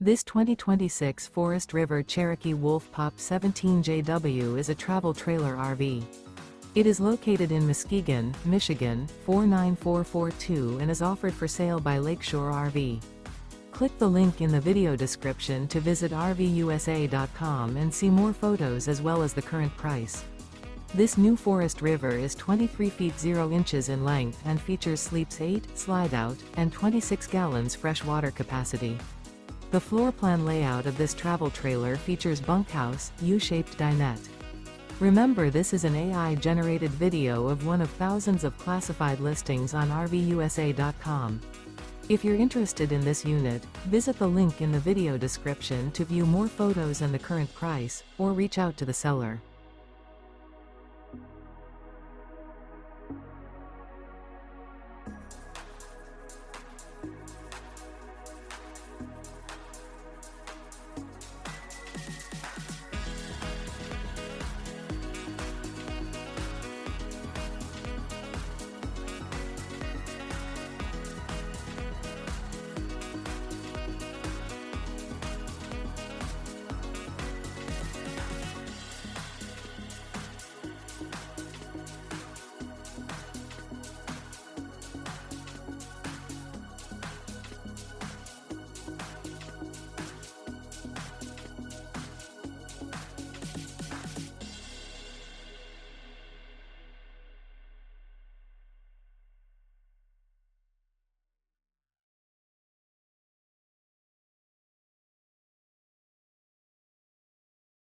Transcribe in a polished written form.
This 2026 Forest River Cherokee Wolf Pup 17JW is a travel trailer RV. It is located in Muskegon, Michigan, 49442 and is offered for sale by Lakeshore RV. Click the link in the video description to visit RVUSA.com and see more photos as well as the current price. This new Forest River is 23 feet 0 inches in length and features sleeps 8, Slideout, and 26 gallons fresh water capacity. The floor plan layout of this travel trailer features bunkhouse, U-shaped dinette. Remember, this is an AI-generated video of one of thousands of classified listings on RVUSA.com. If you're interested in this unit, visit the link in the video description to view more photos and the current price, or reach out to the seller.